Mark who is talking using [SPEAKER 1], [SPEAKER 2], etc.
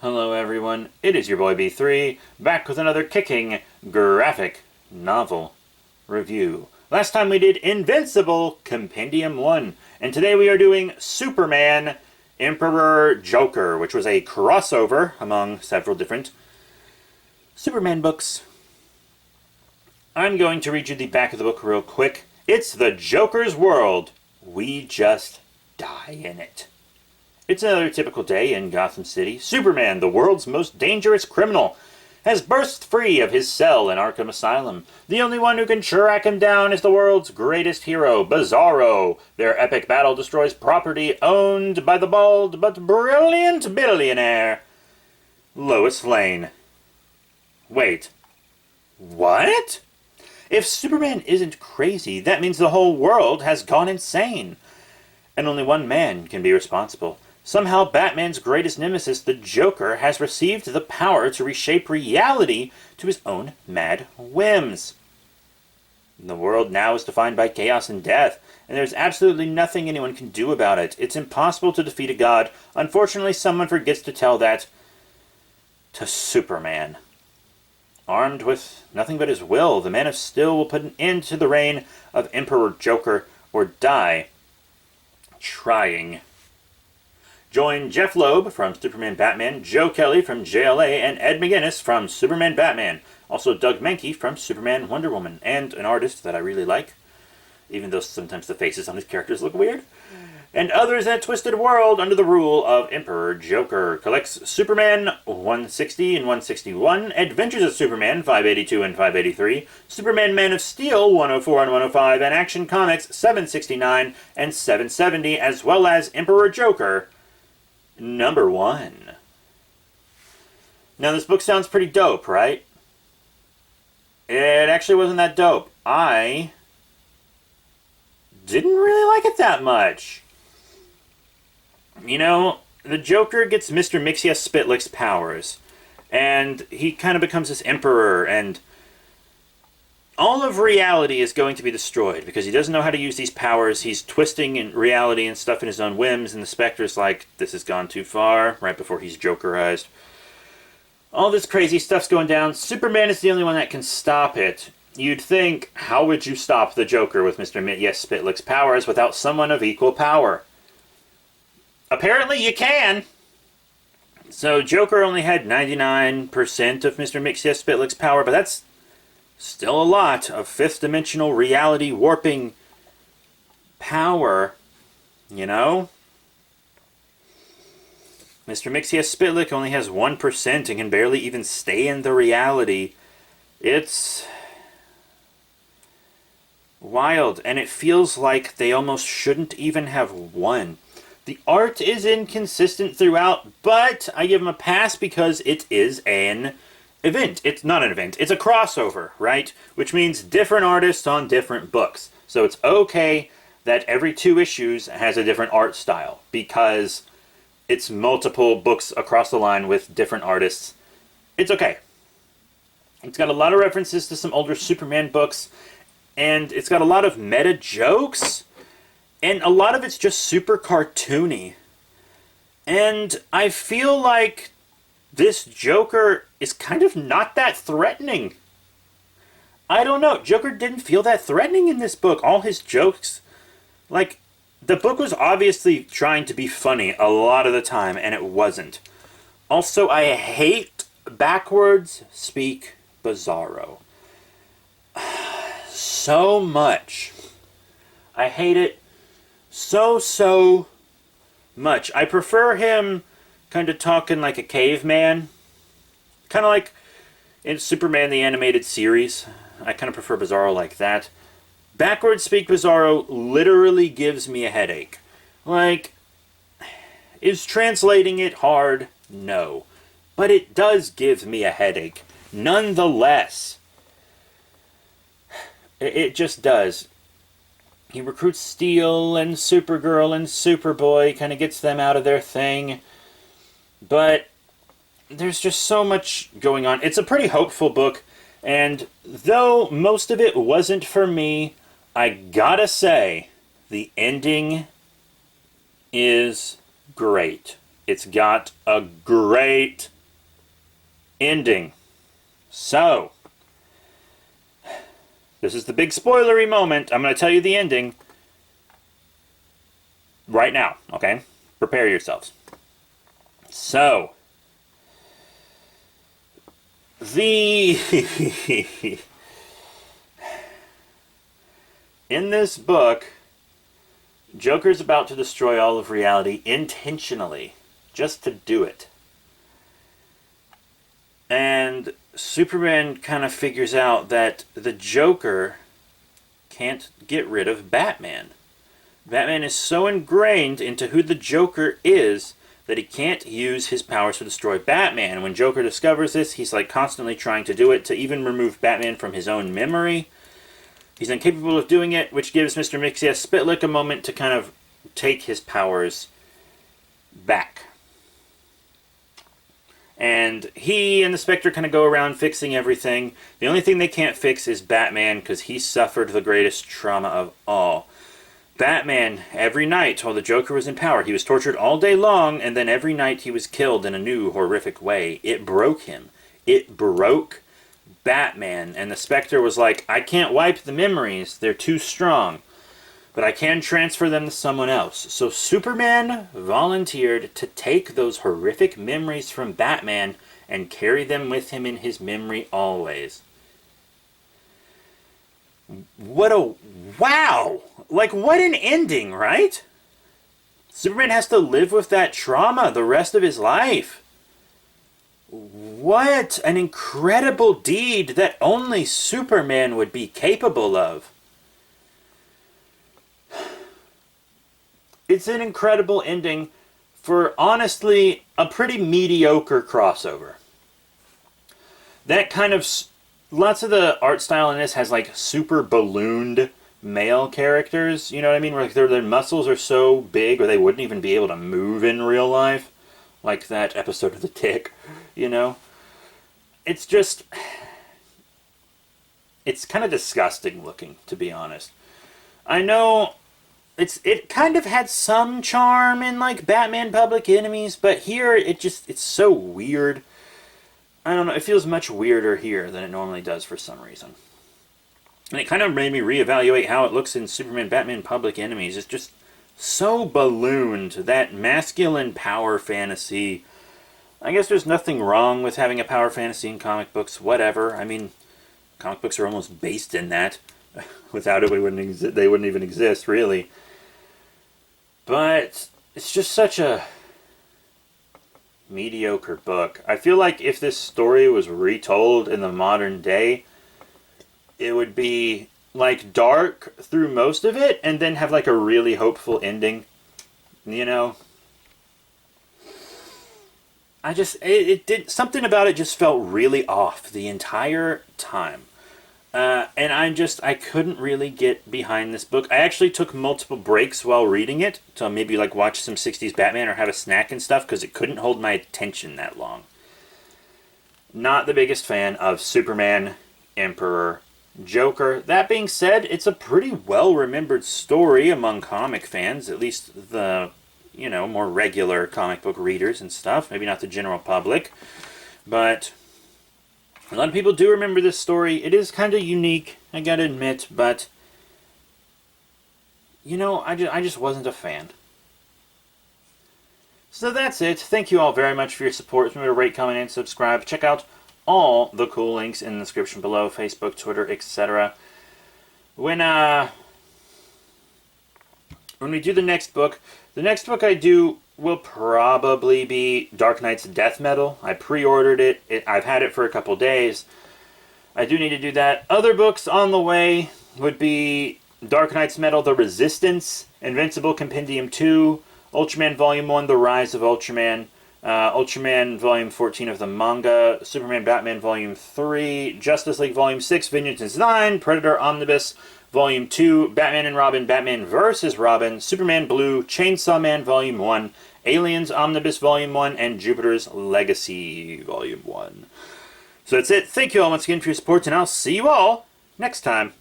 [SPEAKER 1] Hello everyone, it is your boy B3, back with another kicking graphic novel review. Last time we did Invincible Compendium 1, and today we are doing Superman Emperor Joker, which was a crossover among several different Superman books. I'm going to read you the back of the book real quick. It's the Joker's world. We just die in it. It's another typical day in Gotham City. Superman, the world's most dangerous criminal, has burst free of his cell in Arkham Asylum. The only one who can track him down is the world's greatest hero, Bizarro. Their epic battle destroys property owned by the bald but brilliant billionaire, Lois Lane. Wait. What? If Superman isn't crazy, that means the whole world has gone insane. And only one man can be responsible. Somehow Batman's greatest nemesis, the Joker, has received the power to reshape reality to his own mad whims. The world now is defined by chaos and death, and there's absolutely nothing anyone can do about it. It's impossible to defeat a god. Unfortunately, someone forgets to tell that to Superman. Armed with nothing but his will, the Man of Steel will put an end to the reign of Emperor Joker, or die trying. Join Jeff Loeb from Superman Batman, Joe Kelly from JLA, and Ed McGuinness from Superman Batman. Also Doug Mahnke from Superman Wonder Woman, and an artist that I really like, even though sometimes the faces on these characters look weird. And others in a twisted world under the rule of Emperor Joker. Collects Superman 160 and 161, Adventures of Superman 582 and 583, Superman Man of Steel 104 and 105, and Action Comics 769 and 770, as well as Emperor Joker #1. Now this book sounds pretty dope, right? It actually wasn't that dope. I didn't really like it that much. You know, the Joker gets Mr. Mxyzptlk's powers, and he kind of becomes this emperor, and all of reality is going to be destroyed because he doesn't know how to use these powers. He's twisting in reality and stuff in his own whims, and the Spectre's like, this has gone too far, right before he's Jokerized. All this crazy stuff's going down. Superman is the only one that can stop it. You'd think, how would you stop the Joker with Mr. Mxyzptlk's powers without someone of equal power? Apparently you can. So Joker only had 99% of Mr. Mxyzptlk's power, but that's still a lot of fifth-dimensional reality warping power, you know? Mr. Mxyzptlk only has 1% and can barely even stay in the reality. It's wild, and it feels like they almost shouldn't even have won. The art is inconsistent throughout, but I give them a pass because it is an event. It's not an event. It's a crossover, right? Which means different artists on different books. So it's okay that every 2 issues has a different art style because it's multiple books across the line with different artists. It's okay. It's got a lot of references to some older Superman books, and it's got a lot of meta jokes, and a lot of it's just super cartoony. And I feel like this Joker is kind of not that threatening. I don't know. Joker didn't feel that threatening in this book. All his jokes, like, the book was obviously trying to be funny a lot of the time, and it wasn't. Also, I hate backwards speak Bizarro so much. I hate it so much. I prefer him kind of talking like a caveman. Kind of like in Superman the Animated Series. I kind of prefer Bizarro like that. Backwards speak Bizarro literally gives me a headache. Like, is translating it hard? No. But it does give me a headache. Nonetheless. It just does. He recruits Steel and Supergirl and Superboy, kind of gets them out of their thing. But there's just so much going on. It's a pretty hopeful book, and though most of it wasn't for me, I gotta say, the ending is great. It's got a great ending. So, this is the big spoilery moment. I'm going to tell you the ending right now, okay? Prepare yourselves. So, in this book, Joker's about to destroy all of reality intentionally, just to do it. And Superman kind of figures out that the Joker can't get rid of Batman. Batman is so ingrained into who the Joker is that he can't use his powers to destroy Batman. When Joker discovers this, he's like constantly trying to do it, to even remove Batman from his own memory. He's incapable of doing it, which gives Mr. Mxyzptlk a moment to kind of take his powers back. And he and the Spectre kind of go around fixing everything. The only thing they can't fix is Batman, because he suffered the greatest trauma of all. Batman, every night while the Joker was in power, he was tortured all day long, and then every night he was killed in a new horrific way. It broke him. It broke Batman. And the Spectre was like, I can't wipe the memories. They're too strong. But I can transfer them to someone else. So Superman volunteered to take those horrific memories from Batman and carry them with him in his memory always. Wow! Like, what an ending, right? Superman has to live with that trauma the rest of his life. What an incredible deed that only Superman would be capable of. It's an incredible ending for, honestly, a pretty mediocre crossover. That kind of... Lots of the art style in this has, like, super ballooned male characters. You know what I mean? Where like, their muscles are so big, or they wouldn't even be able to move in real life. Like that episode of The Tick, you know? It's just... It's kind of disgusting looking, to be honest. I know... It kind of had some charm in, like, Batman Public Enemies, but here it's so weird. I don't know, it feels much weirder here than it normally does for some reason. And it kind of made me reevaluate how it looks in Superman Batman Public Enemies. It's just so ballooned, that masculine power fantasy. I guess there's nothing wrong with having a power fantasy in comic books, whatever. I mean, comic books are almost based in that. Without it, they wouldn't even exist, really. But it's just such a mediocre book. I feel like if this story was retold in the modern day, it would be like dark through most of it and then have like a really hopeful ending, you know? It did something about it, just felt really off the entire time. And I couldn't really get behind this book. I actually took multiple breaks while reading it to maybe like watch some 60s Batman or have a snack and stuff, because it couldn't hold my attention that long. Not the biggest fan of Superman, Emperor, Joker. That being said, it's a pretty well-remembered story among comic fans, at least the, you know, more regular comic book readers and stuff. Maybe not the general public, but... a lot of people do remember this story. It is kind of unique, I gotta admit, but... you know, I just wasn't a fan. So that's it. Thank you all very much for your support. Remember to rate, comment, and subscribe. Check out all the cool links in the description below. Facebook, Twitter, etc. When we do the next book I do will probably be Dark Knight's Death Metal. I pre-ordered it. I've had it for a couple days. I do need to do that. Other books on the way would be Dark Knight's Metal, The Resistance, Invincible Compendium 2, Ultraman Volume 1, The Rise of Ultraman, Ultraman Volume 14 of the manga, Superman Batman Volume 3, Justice League Volume 6, Vengeance is Thine, Predator Omnibus Volume 2, Batman and Robin, Batman vs. Robin, Superman Blue, Chainsaw Man Volume 1, Aliens Omnibus Volume 1, and Jupiter's Legacy Volume 1. So that's it. Thank you all once again for your support, and I'll see you all next time.